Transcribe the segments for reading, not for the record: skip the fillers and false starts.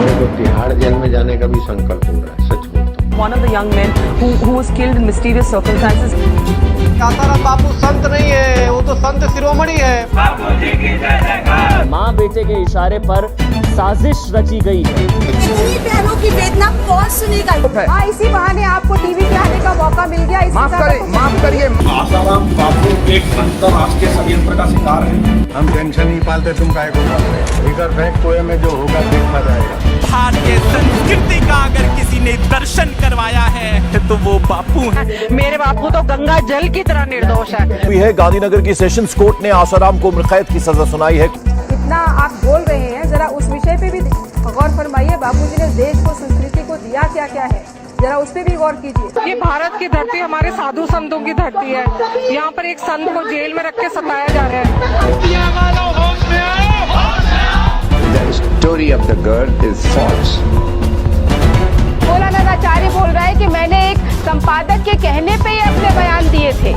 मेरे को तिहाड़ जेल में जाने का भी संकल्प हो रहा है, सच बोलता हूँ। One of the young men who was killed in mysterious circumstances. Asaram Bapu संत नहीं है, वो तो संत शिरोमणि है। माँ बेटे के इशारे पर साजिश रची गई है। इतनी प्यारों की वेदना कौन सुनेगा? हाँ, इसी बहाने आपको टीवी पे आने का मौका मिल गया। माफ करिए। आसाराम बापू एक अंतरराष्ट्रीय षड्यंत्र का शिकार है। हम टेंशन नहीं पालते, तुम काहे को पालते? इधर बैंक कोए में जो होगा देखा जाएगा। भारतीय संस्कृति का अगर किसी ने दर्शन करवाया है तो वो बापू है। मेरे बापू तो गंगा जल की तरह निर्दोष है। गांधीनगर की सेशंस कोर्ट ने आसाराम को उम्रकैद की सजा सुनाई है। इतना आप बोल रहे हैं, जरा उस विषय पे भी गौर फरमाइए। बापूजी ने देश को, संस्कृति को दिया क्या क्या है, जरा उस पे भी गौर कीजिए। ये भारत की धरती हमारे साधु संतों की धरती है। यहाँ पर एक संत को जेल में रख के सताया जा रहा है। The story of the girl is false. मौलाना आचार्य बोल रहा है कि मैंने एक संपादक के कहने पे ही अपने बयान दिए थे।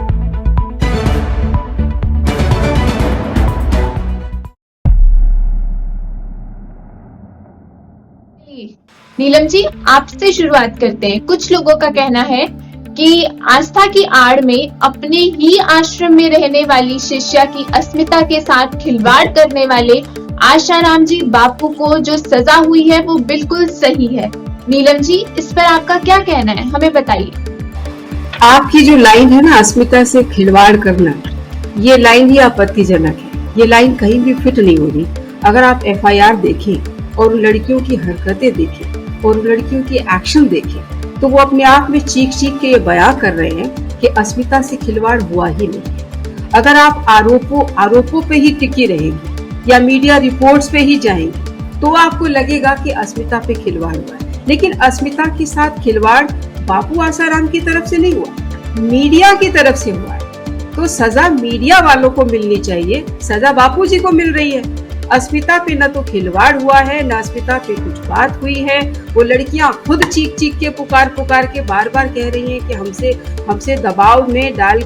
नीलम जी, आपसे शुरुआत करते हैं। कुछ लोगों का कहना है कि आस्था की आड़ में अपने ही आश्रम में रहने वाली शिष्या की अस्मिता के साथ खिलवाड़ करने वाले आशाराम जी बापू को जो सजा हुई है वो बिल्कुल सही है। नीलम जी, इस पर आपका क्या कहना है, हमें बताइए। आपकी जो लाइन है ना, अस्मिता से खिलवाड़ करना, ये लाइन ही आपत्तिजनक है। ये लाइन कहीं भी फिट नहीं हो रही। अगर आप FIR देखें और लड़कियों की हरकतें देखें और लड़कियों की एक्शन देखें तो वो अपने आप में चीख चीख के ये बयां कर रहे हैं कि अस्मिता से खिलवाड़ हुआ ही नहीं। अगर आप आरोपों पे ही टिकी रहेंगी या मीडिया रिपोर्ट्स पे ही जाएंगे तो आपको लगेगा कि अस्मिता पे खिलवाड़ हुआ है, लेकिन अस्मिता के साथ खिलवाड़ बापू आसाराम की तरफ से नहीं हुआ, मीडिया की तरफ से हुआ है। तो सजा मीडिया वालों को मिलनी चाहिए, सजा बापूजी को मिल रही है। अस्मिता पे न तो खिलवाड़ हुआ है, न अस्मिता पे कुछ बात हुई है। वो लड़कियां खुद चीख चीख के पुकार के बार बार कह रही हैं कि हमसे दबाव में डाल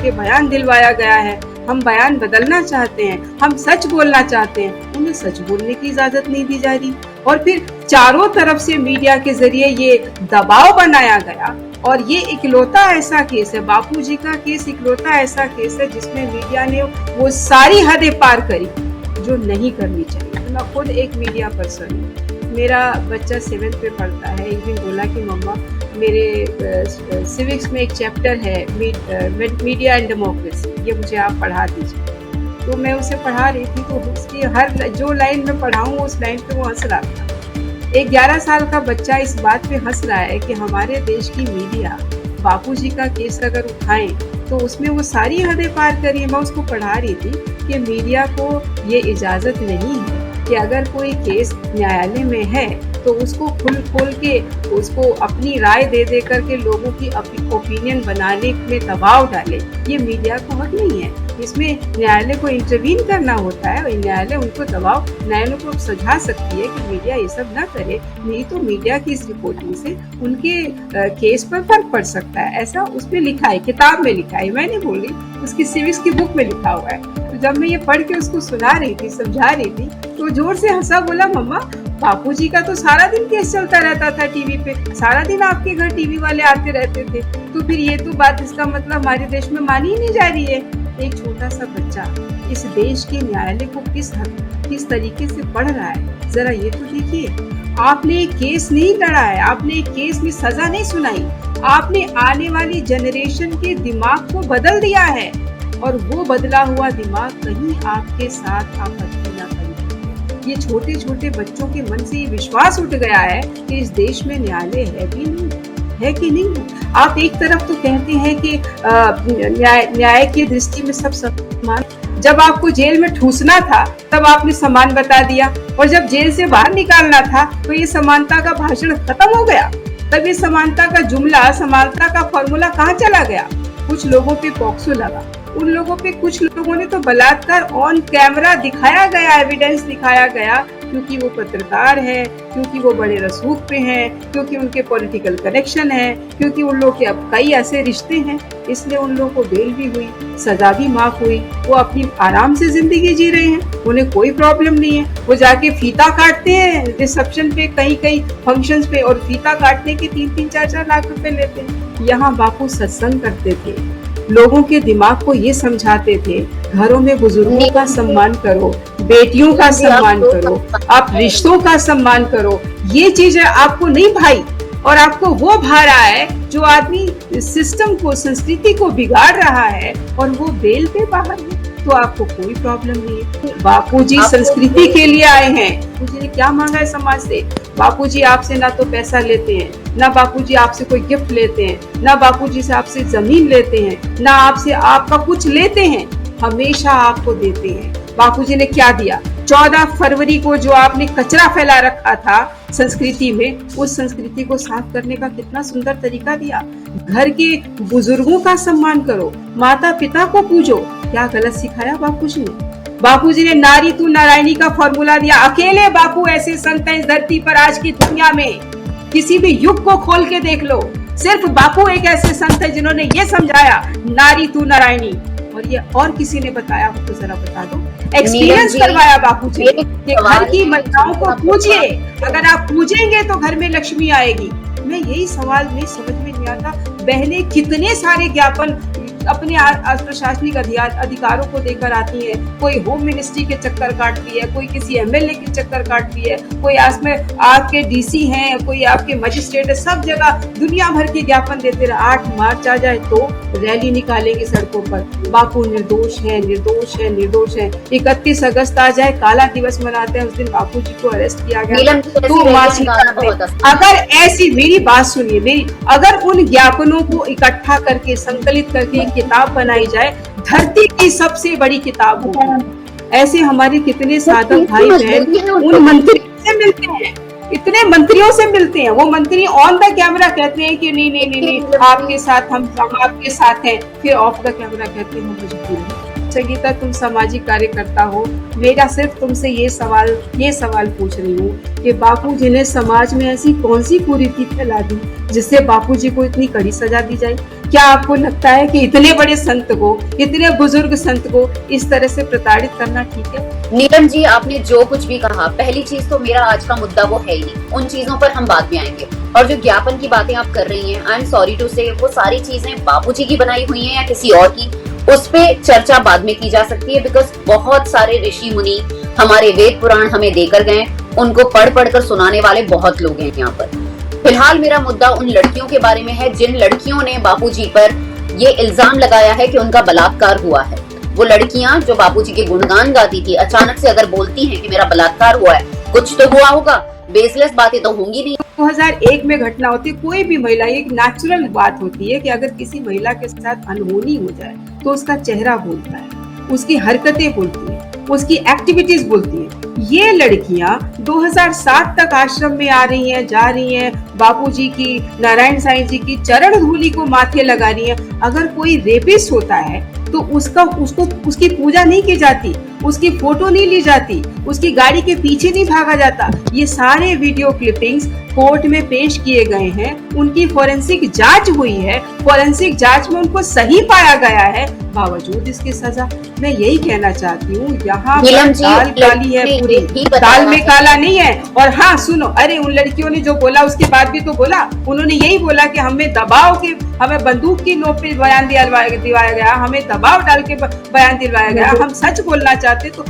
के बयान दिलवाया गया है। हम बयान बदलना चाहते हैं, हम सच बोलना चाहते हैं। उन्हें सच बोलने की इजाजत नहीं दी जा रही और फिर चारों तरफ से मीडिया के जरिए ये दबाव बनाया गया। और ये इकलौता ऐसा केस है, बापूजी का केस इकलौता ऐसा केस है जिसमें मीडिया ने वो सारी हदें पार करी जो नहीं करनी चाहिए। तो मैं खुद एक मीडिया पर्सन हूँ। मेरा बच्चा 7th में पढ़ता है। एक दिन बोला कि मम्मा, मेरे सिविक्स में एक चैप्टर है मीडिया एंड डेमोक्रेसी, ये मुझे आप पढ़ा दीजिए। तो मैं उसे पढ़ा रही थी तो उसकी हर जो लाइन में पढ़ाऊँ उस लाइन पे वो हंस रहा था। एक 11 साल का बच्चा इस बात पे हंस रहा है कि हमारे देश की मीडिया बापूजी का केस अगर उठाएं तो उसमें वो सारी हदें पार करी। मैं उसको पढ़ा रही थी कि मीडिया को ये इजाज़त नहीं है कि अगर कोई केस न्यायालय में है तो उसको खोल के उसको अपनी राय दे करके लोगों की ओपिनियन बनाने में दबाव डाले। ये मीडिया को हक नहीं है, इसमें न्यायालय को इंटरवीन करना होता है और न्यायालय को सुझा सकती है कि मीडिया ये सब ना करे, नहीं तो मीडिया की इस रिपोर्टिंग से उनके केस पर फर्क पड़ सकता है। ऐसा उसमें लिखा है, किताब में लिखा है, मैं नहीं बोल रही, उसकी सिविक्स की बुक में लिखा हुआ है। तो जब मैं ये पढ़ के उसको सुना रही थी, समझा रही थी, तो जोर से हंसा, बोला मम्मा बापूजी का तो सारा दिन केस चलता रहता था टीवी पे, सारा दिन आपके घर टीवी वाले आते रहते थे, तो फिर ये तो बात, इसका मतलब हमारे देश में मानी ही नहीं जा रही है। एक छोटा सा बच्चा इस देश के न्यायालय को किस तरीके से पढ़ रहा है, जरा ये तो देखिए। आपने एक केस नहीं लड़ा है, आपने एक केस में सजा नहीं सुनाई, आपने आने वाली जनरेशन के दिमाग को बदल दिया है और वो बदला हुआ दिमाग कहीं आपके साथ आपत्ति ना करे। ये छोटे छोटे बच्चों के मन से ये विश्वास उठ गया है कि इस देश में न्यायालय है कि नहीं। आप एक तरफ तो कहते हैं कि न्याय की दृष्टि में सब समान। जब आपको जेल में ठूसना था तब आपने समान बता दिया, और जब जेल से बाहर निकालना था तो ये समानता का भाषण खत्म हो गया। तब ये समानता का जुमला, समानता का फॉर्मूला कहाँ चला गया? कुछ लोगों पे पॉक्सो लगा, उन लोगों पे कुछ लोगों ने तो बलात्कार ऑन कैमरा दिखाया गया, एविडेंस दिखाया गया, क्योंकि वो पत्रकार है, क्योंकि वो बड़े रसूख पे हैं, क्योंकि उनके पॉलिटिकल कनेक्शन है, क्योंकि उन लोगों के अब कई ऐसे रिश्ते हैं, इसलिए उन लोगों को बेल भी हुई, सजा भी माफ हुई, वो अपनी आराम से जिंदगी जी रहे हैं। उन्हें कोई प्रॉब्लम नहीं है। वो जाके फीता काटते हैं रिसेप्शन पे, कहीं कहीं फंक्शंस पे, और फीता काटने के 3-3, 4-4 लाख रुपए लेते हैं। यहाँ बापू सत्संग करते थे, लोगों के दिमाग को ये समझाते थे घरों में बुजुर्गों का सम्मान करो, बेटियों का सम्मान करो, आप रिश्तों का सम्मान करो। ये चीजें आपको नहीं भाई, और आपको वो भा रहा है जो आदमी सिस्टम को, संस्कृति को बिगाड़ रहा है, और वो बेल पे बाहर है, तो आपको कोई प्रॉब्लम नहीं है। बापूजी संस्कृति के लिए आए हैं। बापूजी ने क्या मांगा है समाज से? बापूजी आपसे ना तो पैसा लेते हैं, ना बापूजी आपसे कोई गिफ्ट लेते हैं, ना बापूजी से आपसे जमीन लेते हैं, ना आपसे आपका कुछ लेते हैं, हमेशा आपको देते हैं। बापूजी ने क्या दिया? 14 फरवरी को जो आपने कचरा फैला रखा था संस्कृति में, उस संस्कृति को साफ करने का कितना सुंदर तरीका दिया। घर के बुजुर्गों का सम्मान करो, माता पिता को पूजो। क्या गलत सिखाया बापूजी ने? बापूजी ने नारी तू नारायणी का फॉर्मूला दिया। अकेले बापू ऐसे संत हैं इस धरती पर आज की दुनिया में, किसी भी युग को खोल के देख लो, सिर्फ बापू एक ऐसे संत है जिन्होंने ये समझाया नारी तू नारायणी। और ये और किसी ने बताया हो तो जरा बता दो। एक्सपीरियंस करवाया बापूजी ने कि घर की महिलाओं को पूजिए, अगर आप पूजेंगे तो घर में लक्ष्मी आएगी। मैं यही सवाल में समझ में नहीं आता, बहनें कितने सारे ज्ञापन अपने प्रशासनिक अधिकारों को देकर आती है। कोई होम मिनिस्ट्री के चक्कर काटती है, कोई किसी एमएलए के चक्कर काटती है, कोई आपके डीसी हैं, कोई आपके मजिस्ट्रेट है, सब जगह दुनिया भर के ज्ञापन देते रहे। 8 मार्च आ जाए तो रैली निकालेंगे सड़कों पर, बापू निर्दोष है, निर्दोष है, निर्दोष है। 31 अगस्त आ जाए, काला दिवस मनाते हैं, उस दिन बापू जी को अरेस्ट किया गया तो मार्च निकालते। अगर ऐसी, मेरी बात सुनिए, मेरी, अगर उन ज्ञापनों को इकट्ठा करके संकलित करके किताब बनाई जाए, धरती की सबसे बड़ी किताब होगी। ऐसे हमारे कितने साधक भाई बहन उन मंत्रियों से मिलते हैं, इतने मंत्रियों से मिलते हैं, वो मंत्री ऑन द कैमरा कहते हैं कि नहीं नहीं नहीं नहीं आपके साथ हम आपके साथ हैं, फिर ऑफ द कैमरा कहते हैं हम मजबूर हैं। संगीता, तुम सामाजिक कार्यकर्ता हो, मेरा सिर्फ तुमसे ये सवाल पूछ रही हूँ कि बापूजी ने समाज में ऐसी कौन सी कुरीति फैला दी जिससे बापूजी को इतनी कड़ी सजा दी जाए? क्या आपको लगता है कि इतने बड़े संत को, इतने बुजुर्ग संत को इस तरह से प्रताड़ित करना ठीक है? नीलम जी, आपने जो कुछ भी कहा, पहली चीज तो मेरा आज का मुद्दा वो है ही नहीं, उन चीजों पर हम बाद में आएंगे। और जो ज्ञापन की बातें आप कर रही हैं, आई एम सॉरी टू से, वो सारी चीजें बापूजी की बनाई हुई हैं या किसी और की, उस पे चर्चा बाद में की जा सकती है। बिकॉज बहुत सारे ऋषि मुनि हमारे वेद पुराण हमें देकर गए, उनको पढ़ पढ़ कर सुनाने वाले बहुत लोग हैं यहाँ पर। फिलहाल मेरा मुद्दा उन लड़कियों के बारे में है जिन लड़कियों ने बापूजी पर ये इल्जाम लगाया है कि उनका बलात्कार हुआ है। वो लड़कियां जो बापूजी के गुणगान गाती थी, अचानक से अगर बोलती हैं कि मेरा बलात्कार हुआ है, कुछ तो हुआ होगा, बेसलेस बातें तो होंगी नहीं। 2001 में घटना होती है, कोई भी महिला, एक नेचुरल बात होती है कि अगर किसी महिला के साथ अनहोनी हो जाए तो उसका चेहरा बोलता है, उसकी हरकतें बोलती है, उसकी एक्टिविटीज बोलती है। ये लड़कियां 2007 तक आश्रम में आ रही हैं, जा रही हैं, बापूजी की, नारायण साईं जी की चरण धूलि को माथे लगा रही हैं। अगर कोई रेपिस्ट होता है तो उसकी पूजा नहीं की जाती, उसकी फोटो नहीं ली जाती, उसकी गाड़ी के पीछे नहीं भागा जाता। ये सारे वीडियो क्लिपिंग्स कोर्ट में पेश किए गए हैं, उनकी फोरेंसिक जांच हुई है, फोरेंसिक जांच में उनको सही पाया गया है, बावजूद इसकी सजा। मैं यही कहना चाहती हूँ, यहाँ दाल काली है पूरी, दाल में काला नहीं है। और हाँ सुनो, अरे उन लड़कियों ने जो बोला उसके बाद भी तो बोला, उन्होंने यही बोला कि हमें दबाव के, हमें बंदूक की नोक पे बयान दिलवाया गया, हमें दबाव डाल के बयान दिलवाया गया, हम सच बोलना चाहते तो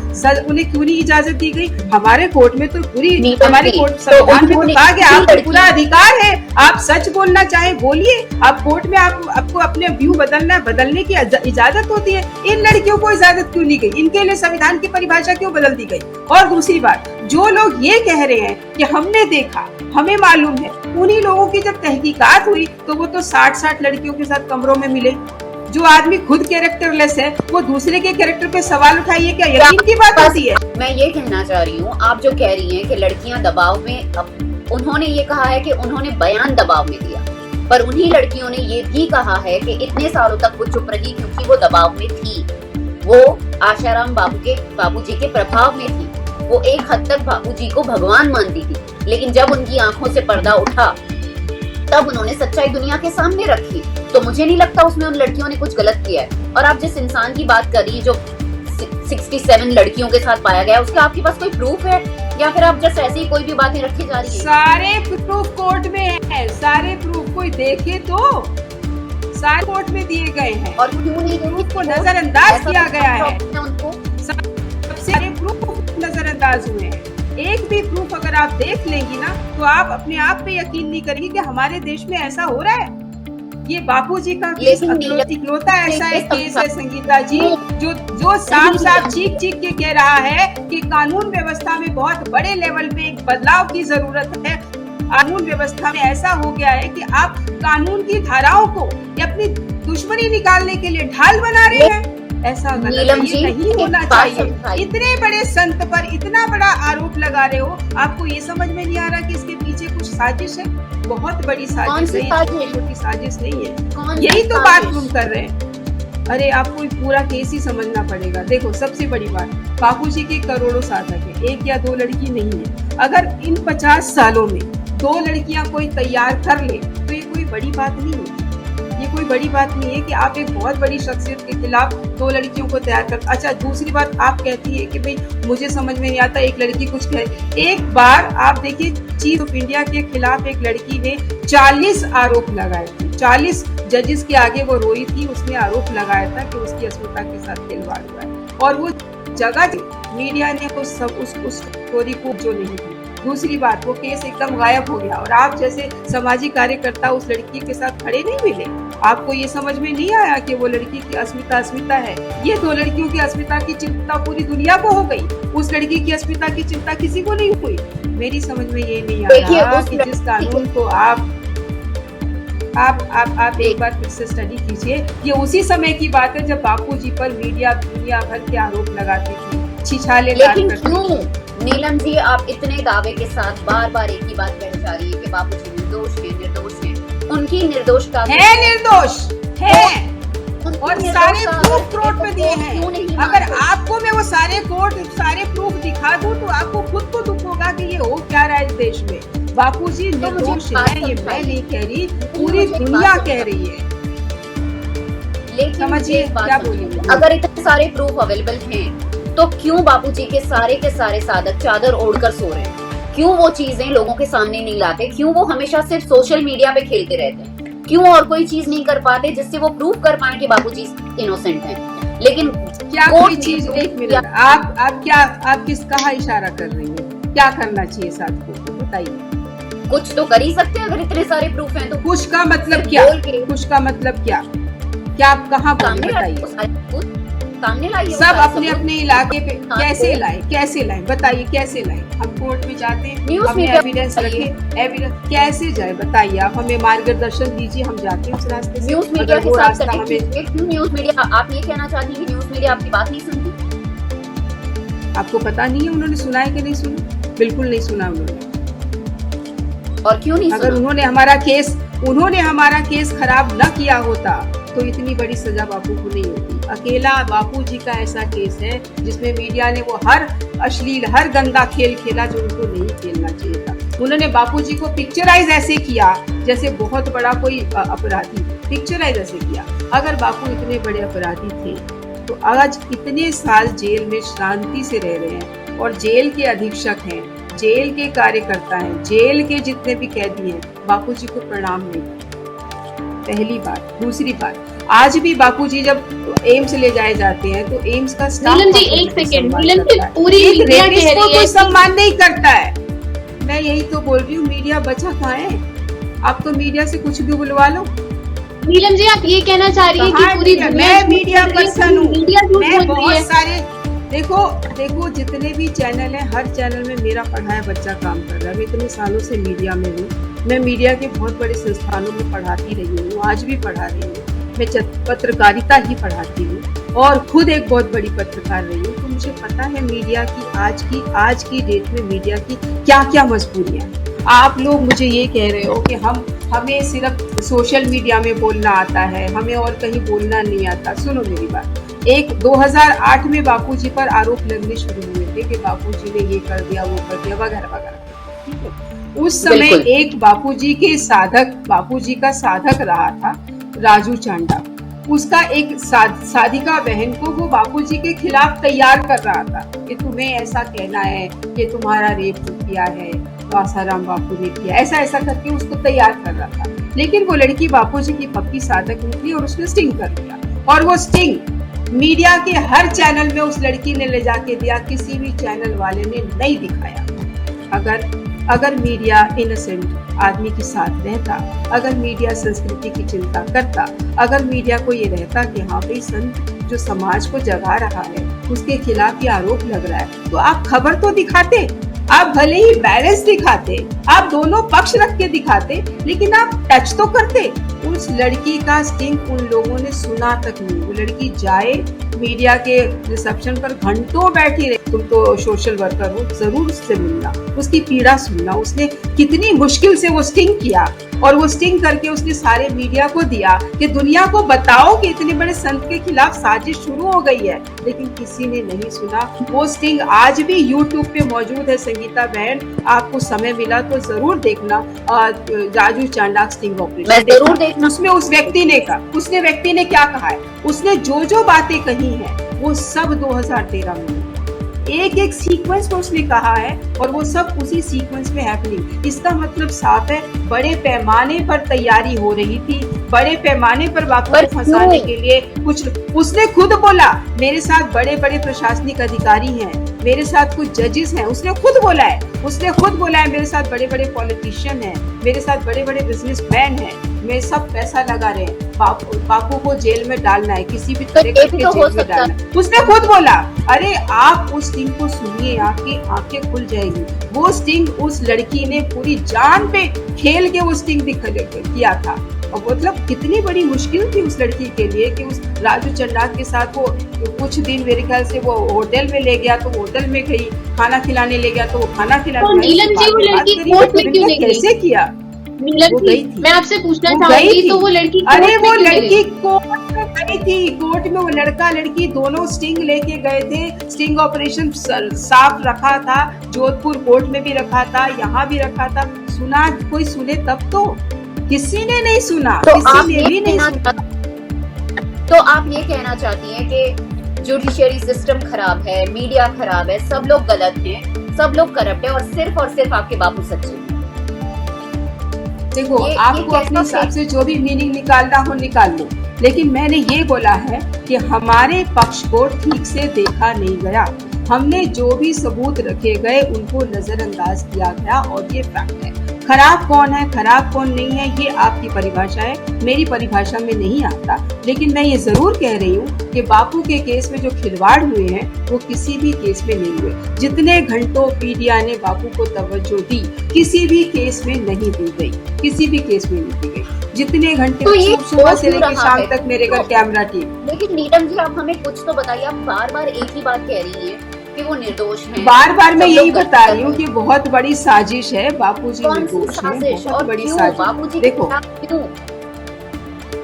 उन्हें क्यों नहीं इजाजत दी गई? हमारे कोर्ट में तो पूरी, हमारे कोर्ट संविधान में तो कहा गया आपको पूरा अधिकार है, आप सच बोलना चाहे बोलिए, आप कोर्ट में आपको अपने व्यू बदलने की इजाजत होती है। इन लड़कियों को इजाजत क्यों नहीं गई? इनके लिए संविधान की परिभाषा क्यों बदल दी गई? और दूसरी बात, जो लोग ये कह रहे हैं कि हमने देखा, हमें मालूम है, उन्हीं लोगों की जब तहकीकात हुई तो वो तो 60 लड़कियों के साथ कमरों में मिले। जो आदमी खुद कैरेक्टरलेस है वो दूसरे के कैरेक्टर पे सवाल उठाइए, क्या यकीन की बात होती है? मैं ये कहना चाह रही हूँ, आप जो कह रही हैं कि लड़कियां दबाव में, उन्होंने ये कहा है कि उन्होंने बयान दबाव में दिया, पर उन्हीं लड़कियों ने ये भी कहा है कि इतने सालों तक वो चुप रही क्योंकि वो दबाव में थी, वो आशाराम बापूजी के प्रभाव में थी, वो एक हद तक बापूजी को भगवान मानती थी। लेकिन जब उनकी आंखों से पर्दा उठा तब उन्होंने सच्चाई दुनिया के सामने रखी। तो मुझे नहीं लगता उसमें उन लड़कियों ने कुछ गलत किया है। और आप जिस इंसान की बात कर रही है जो 67 लड़कियों के साथ पाया गया, उसका आपके पास कोई प्रूफ है या फिर आप जस्ट ऐसे ही कोई भी बातें रखी जा रही है? सारे प्रूफ कोर्ट में है, सारे प्रूफ कोई देखे तो सारे कोर्ट में दिए गए हैं और क्यों नहीं प्रूफ को नजरअंदाज किया गया है। उनको सारे प्रूफ नजरअंदाज हुए हैं। एक भी प्रूफ अगर आप देख लेंगी ना तो आप अपने आप पे यकीन नहीं करेंगी कि हमारे देश में ऐसा हो रहा है। ये बापूजी का केस इकलौता ऐसा एक केस है संगीता जी जो साफ साफ चीख चीख के कह रहा है कि कानून व्यवस्था में बहुत बड़े लेवल पे एक बदलाव की जरूरत है। कानून व्यवस्था में ऐसा हो गया है कि आप कानून की धाराओं को अपनी दुश्मनी निकालने के लिए ढाल बना रहे हैं। ऐसा नहीं होना चाहिए। इतने बड़े संत पर इतना बड़ा आरोप लगा रहे हो, आपको ये समझ में नहीं आ रहा कि इसके पीछे कुछ साजिश है? बहुत बड़ी साजिश है, छोटी साजिश नहीं है। यही तो बात हम कर रहे हैं। अरे आपको पूरा केस ही समझना पड़ेगा। देखो सबसे बड़ी बात, बापूजी के करोड़ों साधक है, एक या दो लड़की नहीं है। अगर इन 50 सालों में 2 लड़कियां कोई तैयार कर ले तो ये कोई बड़ी बात नहीं होती। ये कोई बड़ी बात नहीं है कि आप एक बहुत बड़ी शख्सियत के खिलाफ 2 लड़कियों को तैयार कर। अच्छा दूसरी बात, आप कहती है कि भाई मुझे समझ में नहीं आता, एक लड़की कुछ कहे। एक बार आप देखिए चीफ ऑफ इंडिया के खिलाफ एक लड़की ने 40 आरोप लगाए थे। 40 जजेस के आगे वो रोई थी, उसने आरोप लगाया था कि उसकी अस्मिता के साथ खिलवाड़ हुआ है और वो जगह मीडिया ने उस स्टोरी को जो नहीं की। दूसरी बात, वो केस एकदम गायब हो गया और आप जैसे सामाजिक कार्यकर्ता उस लड़की के साथ खड़े नहीं मिले। आपको ये समझ में नहीं आया कि वो लड़की की अस्मिता है। ये 2 लड़कियों की अस्मिता की चिंता पूरी दुनिया को हो गई, उस लड़की की अस्मिता की चिंता किसी को नहीं हुई। मेरी समझ में ये नहीं आ रहा कि जिस कानून को आप एक बार फिर से स्टडी कीजिए। ये उसी समय की बात है जब बापूजी पर मीडिया दुनिया भर के आरोप लगाती थी, छिछालेदार करती थी। लेकिन क्यों नीलम जी आप इतने दावे के साथ बार बार एक ही बात कहना चाह रही है कि बापूजी निर्दोष हैं? उनकी निर्दोषता है, निर्दोष है और सारे प्रूफ कोर्ट में दिए हैं। अगर आपको मैं वो सारे प्रूफ दिखा दूं तो आपको खुद को दुख होगा कि ये हो क्या रहा है इस देश में। बापूजी निर्दोष है, ये मैं नहीं कह रही, पूरी दुनिया कह रही है। लेकिन समझिए क्या बोलिए। अगर इतने सारे प्रूफ अवेलेबल हैं तो क्यों बापूजी के सारे साधक चादर ओढ़कर सो रहे हैं? क्यों वो चीजें लोगों के सामने नहीं लाते? क्यों वो हमेशा सिर्फ सोशल मीडिया पे खेलते रहते हैं? क्यों और कोई चीज नहीं कर पाते जिससे वो प्रूव कर पाए कि बापूजी इनोसेंट हैं? लेकिन क्या कोई चीज, एक मिनट, आप किस कहा इशारा कर रही हैं? क्या करना चाहिए साथ को बताइए। कुछ तो कर ही सकते हैं अगर इतने सारे प्रूफ हैं तो। कुछ का मतलब क्या? कुछ का मतलब क्या? क्या आप कहाँ बताइए? सामने लाइए। सब अपने अपने इलाके पे कैसे लाए बताइए, कैसे लाए? हम कोर्ट में जाते हैं, हमें एविडेंस रखें, एविडेंस कैसे जाए बताइए? आप हमें मार्गदर्शन दीजिए, हम जाते हैं उस रास्ते से। न्यूज मीडिया के साथ न्यूज मीडिया, आप ये कहना चाहती हैं कि न्यूज मीडिया आपकी बात नहीं सुनती? आपको पता नहीं है उन्होंने सुना है कि नहीं सुना? बिल्कुल नहीं सुना उन्होंने। और क्यों नहीं? अगर उन्होंने हमारा केस खराब न किया होता तो इतनी बड़ी सजा बापू को नहीं होती। अकेला बापूजी का ऐसा केस है जिसमें मीडिया ने वो हर अश्लील, हर गंदा खेल खेला जो उनको नहीं खेलना चाहिए था। उन्होंने बापूजी को पिक्चराइज ऐसे किया जैसे बहुत बड़ा कोई अपराधी, पिक्चराइज ऐसे किया। अगर बापू इतने बड़े अपराधी थे तो आज इतने साल जेल में शांति से रह रहे हैं और जेल के अधीक्षक हैं, जेल के कार्यकर्ता हैं, जेल के जितने भी कैदी हैं, बापूजी को प्रणाम नहीं। पहली बात। दूसरी बात, आज भी बापूजी जब एम्स ले जाए जाते हैं तो एम्स का स्टाफ पूरी कोई सम्मान नहीं करता है। मैं यही तो बोल रही हूँ, मीडिया बचा कहाँ है? आप तो मीडिया से कुछ भी बुलवा लो। नीलम जी आप ये कहना चाह रही है कि पूरी मैं मीडिया पर्सन हूँ, मैं बहुत सारे देखो जितने भी चैनल हैं, हर चैनल में मेरा पढ़ाया बच्चा काम कर रहा है। मैं इतने सालों से मीडिया में हूँ, मैं मीडिया के बहुत बड़े संस्थानों में पढ़ाती रही हूँ, आज भी पढ़ा रही हूँ। मैं पत्रकारिता ही पढ़ाती हूँ और खुद एक बहुत बड़ी पत्रकार रही हूँ, तो मुझे पता है मीडिया की आज की डेट में मीडिया की क्या क्या मजबूरियाँ। आप लोग मुझे ये कह रहे हो कि हमें सिर्फ सोशल मीडिया में बोलना आता है, हमें और कहीं बोलना नहीं आता। सुनो मेरी बात, 2008 में बापूजी पर आरोप लगने शुरू हुए थे कि बापूजी ने ये कर दिया, वो कर दिया, वगैरह वगैरह। ठीक है, उस समय एक बापूजी का साधक रहा था राजू चांडा। उसका एक साधिका बहन को वो बापूजी के खिलाफ तैयार कर रहा था कि तुम्हें ऐसा कहना है कि तुम्हारा रेप किया है, तो आसाराम बापू ने किया, ऐसा ऐसा करके उसको तैयार कर रहा था। लेकिन वो लड़की बापूजी की पक्की साधक निकली और उसने स्टिंग कर दिया, और वो स्टिंग मीडिया के हर चैनल में उस लड़की ने ले जाके दिया, किसी भी चैनल वाले ने नहीं दिखाया। अगर मीडिया इनोसेंट आदमी के साथ रहता, अगर मीडिया संस्कृति की चिंता करता, अगर मीडिया को ये रहता कि हाँ भाई संत जो समाज को जगा रहा है उसके खिलाफ ये आरोप लग रहा है, तो आप खबर तो दिखाते, आप भले ही बैलेंस दिखाते, आप दोनों पक्ष रख के दिखाते, लेकिन आप टच तो करते। उस लड़की का स्टिंग उन लोगों ने सुना तक नहीं। वो लड़की जाए मीडिया के रिसेप्शन पर घंटों बैठी रही, तुम तो सोशल वर्कर हो, जरूर उससे मिलना, उसकी पीड़ा सुनना, उसने कितनी मुश्किल से वो स्टिंग किया, और वो स्टिंग करके उसने सारे मीडिया को दिया कि दुनिया को बताओ कि इतने बड़े संत के खिलाफ साजिश शुरू हो गई है, लेकिन किसी ने नहीं सुना। वो स्टिंग आज भी YouTube पे मौजूद है। संगीता बहन, आपको समय मिला तो जरूर देखना, राजू चांडाक स्टिंग ऑपरेशन, उसमें उस व्यक्ति ने क्या कहा है, उसने जो बातें कही है वो सब 2013 में एक सीक्वेंस में उसने कहा है, और वो सब उसी सीक्वेंस में हैपनिंग। इसका मतलब साफ है, बड़े पैमाने पर तैयारी हो रही थी, बड़े पैमाने पर बापू को फंसाने के लिए कुछ। उसने खुद बोला मेरे साथ बड़े बड़े प्रशासनिक अधिकारी हैं, मेरे साथ कुछ जजेस हैं, उसने खुद बोला है मेरे साथ बड़े बड़े पॉलिटिशियन हैं, मेरे साथ बड़े बड़े बिजनेसमैन हैं, मैं सब पैसा लगा रहे हैं, बापू को जेल में डालना है, किसी भी तरह के जेल में डालना है। उसने खुद बोला। अरे आप उस स्टिंग को सुनिए, आपकी आंखें खुल जाएगी। वो स्टिंग उस लड़की ने पूरी जान पे खेल के वो स्टिंग किया था, और मतलब कितनी बड़ी मुश्किल थी उस लड़की के लिए कि उस राजू चंडाक के साथ वो कुछ दिन, मेरे ख्याल से वो होटल में ले गया तो होटल में गई, खाना खिलाने ले गया तो वो खाना खिलाने नीलम जी वो लड़की कोर्ट में क्यों नहीं कैसे किया? नीलम जी मैं आपसे पूछना चाहूंगी, तो वो लड़की अरे वो लड़की कोर्ट में गई थी, कोर्ट में वो लड़का लड़की दोनों स्टिंग लेके गए थे। स्टिंग ऑपरेशन साफ रखा था, जोधपुर कोर्ट में भी रखा था, यहाँ भी रखा था। सुना कोई सुने तब तो, किसी ने नहीं सुना, तो किसी ने भी नहीं सुना। तो आप ये कहना चाहती हैं कि जुडिशियरी सिस्टम खराब है, मीडिया खराब है, सब लोग गलत हैं, सब लोग करप्ट है, और सिर्फ आपके बापू सच्चे हैं। देखो आपको अपने हिसाब से जो भी मीनिंग निकालना हो निकाल लो, लेकिन मैंने ये बोला है कि हमारे पक्ष को ठीक से देखा नहीं गया। हमने जो भी सबूत रखे गए उनको नजरअंदाज किया गया, और ये फैक्ट है। खराब कौन है, खराब कौन नहीं है, ये आपकी परिभाषा है, मेरी परिभाषा में नहीं आता। लेकिन मैं ये जरूर कह रही हूँ कि बापू के केस में जो खिलवाड़ हुए हैं वो किसी भी केस में नहीं हुए। जितने घंटों मीडिया ने बापू को तवज्जो दी, किसी भी केस में नहीं दी गई, किसी भी केस में नहीं दी गई। जितने घंटे तो सुबह से लेकर शाम तक मेरे घर कैमरा टीम। लेकिन नीलम जी आप हमें कुछ तो बताइए, आप बार बार एक ही बात कह रही है कि वो निर्दोष हैं। बार मैं यही बता रही हूँ कि बहुत बड़ी साजिश है, बापूजी निर्दोष हैं, बहुत बड़ी साजिश। देखो क्यों?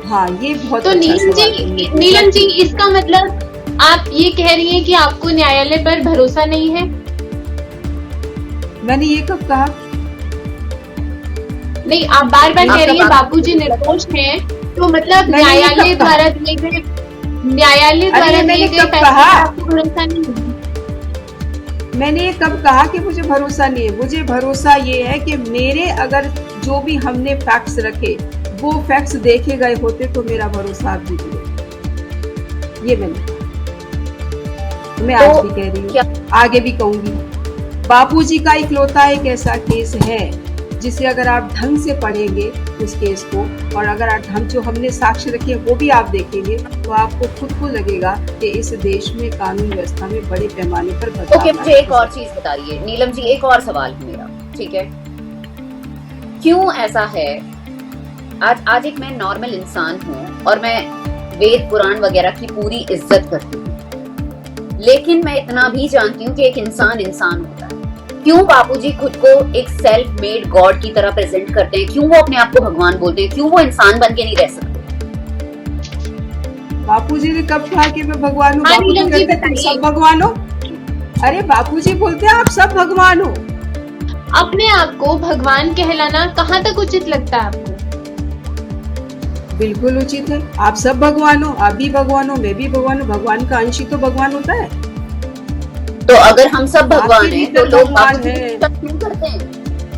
हाँ ये बहुत तो नीलम जी इसका मतलब आप ये कह रही हैं कि आपको न्यायालय पर भरोसा नहीं है? मैंने ये कब कहा? नहीं, आप बार कह रही हैं बापूजी निर्दोष हैं, तो मतलब न्यायालय द्वारा दिए गए पैसे पर आपको भरोसा नहीं है? मैंने ये कब कहा कि मुझे भरोसा नहीं है? मुझे भरोसा ये है कि मेरे अगर जो भी हमने फैक्ट्स रखे वो फैक्ट्स देखे गए होते तो मेरा भरोसा आप जीत गए। ये मैं आज भी कह रही हूँ, आगे भी कहूंगी। बापूजी का इकलौता एक ऐसा केस है जिसे अगर आप ढंग से पढ़ेंगे उस केस को, और अगर आप ढंग जो हमने साक्ष्य रखे वो भी आप देखेंगे, तो आपको खुद को लगेगा कि इस देश में कानून व्यवस्था में बड़े पैमाने पर बदलाव। ओके, मुझे एक और चीज बताइए नीलम जी, एक और सवाल है मेरा, ठीक है? क्यों ऐसा है? आज एक मैं नॉर्मल इंसान हूँ और मैं वेद पुराण वगैरह की पूरी इज्जत करती हूँ, लेकिन मैं इतना भी जानती हूँ कि एक इंसान होता है। क्यों बापूजी खुद को एक सेल्फ मेड गॉड की तरह प्रेजेंट करते हैं? क्यों वो अपने आप को भगवान बोलते हैं? क्यों वो इंसान बन के नहीं रह सकते? बापूजी ने कब कहा कि मैं भगवान हूँ? बापूजी कहते तुम सब भगवान हो। अरे बापूजी बोलते हैं आप सब भगवान हो। अपने आप को भगवान कहलाना कहाँ तक उचित लगता है आपको? बिल्कुल उचित है। आप सब भगवान हो, आप भी भगवान हो, मैं भी भगवान हूँ। भगवान का अंश ही तो भगवान होता है। तो अगर हम सब भगवान आपके हैं तो भीतर लोग भगवान बापूजी है। की पूजा क्यों करते हैं?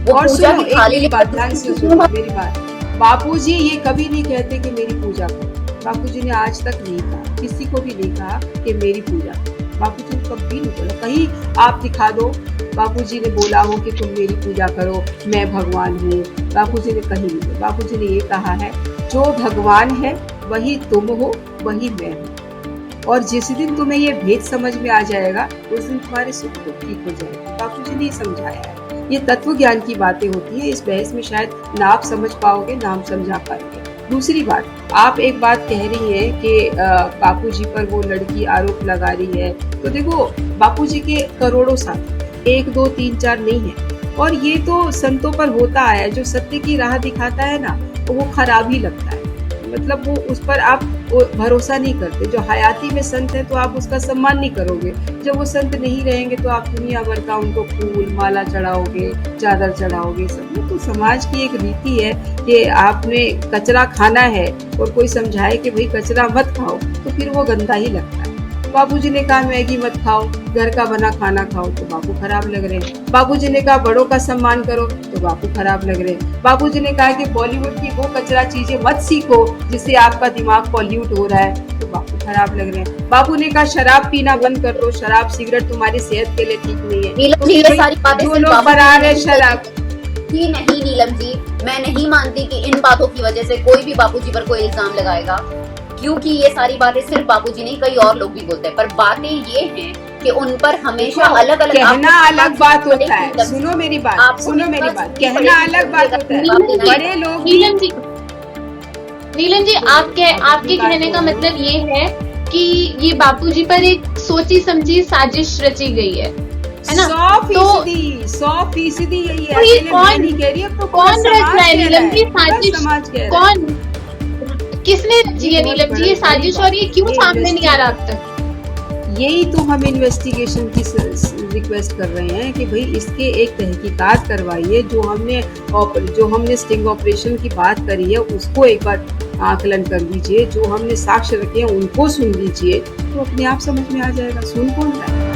वो और पूजा सुनो, की थाली एक बात लेकर ध्यान से क्यों सुनो मेरी बात। बापूजी ये कभी नहीं कहते कि मेरी पूजा करो। बापूजी ने आज तक नहीं कहा, किसी को भी नहीं कहा कि मेरी पूजा करो। बापूजी ने कभी नहीं बोला। कहीं आप दिखा दो बापूजी ने बोला हो कि तुम मेरी पूजा करो, मैं भगवान हूँ। बापूजी ने कहीं नहीं बोला। बापूजी ने ये कहा है जो भगवान है वही तुम हो, वही मैं हूँ। और जिस दिन तुम्हें ये भेद समझ में आ जाएगा उस दिन तुम्हारे सुख दुख ठीक हो जाएगा। बापूजी ने समझाया है। ये तत्व ज्ञान की बातें होती है। इस बहस में शायद ना आप समझ पाओगे ना हम समझा पाएंगे। दूसरी बात, आप एक बात कह रही हैं कि बापूजी पर वो लड़की आरोप लगा रही है। तो देखो बापूजी के करोड़ों साथी, 1 2 3 4 नहीं है। और ये तो संतों पर होता है। जो सत्य की राह दिखाता है ना तो वो खराब ही लगता है। मतलब वो उस पर आप भरोसा नहीं करते। जो हयाती में संत है तो आप उसका सम्मान नहीं करोगे। जब वो संत नहीं रहेंगे तो आप दुनिया भर का उनको फूल माला चढ़ाओगे, चादर चढ़ाओगे। सब तो समाज की एक रीति है कि आपने कचरा खाना है और कोई समझाए कि भाई कचरा मत खाओ तो फिर वो गंदा ही लगता है। बापूजी ने कहा मैगी मत खाओ, घर का बना खाना खाओ, तो बापू खराब लग रहे हैं। बापूजी ने कहा बड़ों का सम्मान करो, तो बापू खराब लग रहे हैं। बापूजी ने कहा कि बॉलीवुड की वो कचरा चीजें मत सीखो जिससे आपका दिमाग पॉल्यूट हो रहा है, तो बापू खराब लग रहे हैं। बापू ने कहा शराब पीना बंद कर दो, शराब सिगरेट तुम्हारी सेहत के लिए ठीक नहीं है। नीलम जी, ये सारी बातें जो सिर्फ लोग बना रहे शराब जी नहीं नीलम जी, मैं नहीं मानती कि इन बातों की वजह से कोई भी बापूजी पर कोई इल्जाम लगाएगा, क्योंकि ये सारी बातें सिर्फ बापूजी नहीं कई और लोग भी बोलते हैं। पर बातें ये हैं कि उन पर हमेशा अलग अलग कहना अलग बात होता है। सुनो मेरी बात, सुनो मेरी बात। कहना अलग बात होता है। बड़े लोग नीलम जी आपके कहने का मतलब ये है कि ये बापूजी पर एक सोची समझी साजिश रची गई है ना? 100% यही है। तो ये कौन रच रहा है नीलम जी साजिश? कौन किसने रची है नीलम जी ये साजिश, और ये क्यों सामने नहीं आ रहा अब तक? यही तो हम इन्वेस्टिगेशन की रिक्वेस्ट कर रहे हैं कि भाई इसके एक तहकीकात करवाइए। जो हमने स्टिंग ऑपरेशन की बात करी है उसको एक बार आकलन कर लीजिए। जो हमने साक्ष्य रखे हैं उनको सुन लीजिए, तो अपने आप समझ में आ जाएगा। सुन कौन रहा है?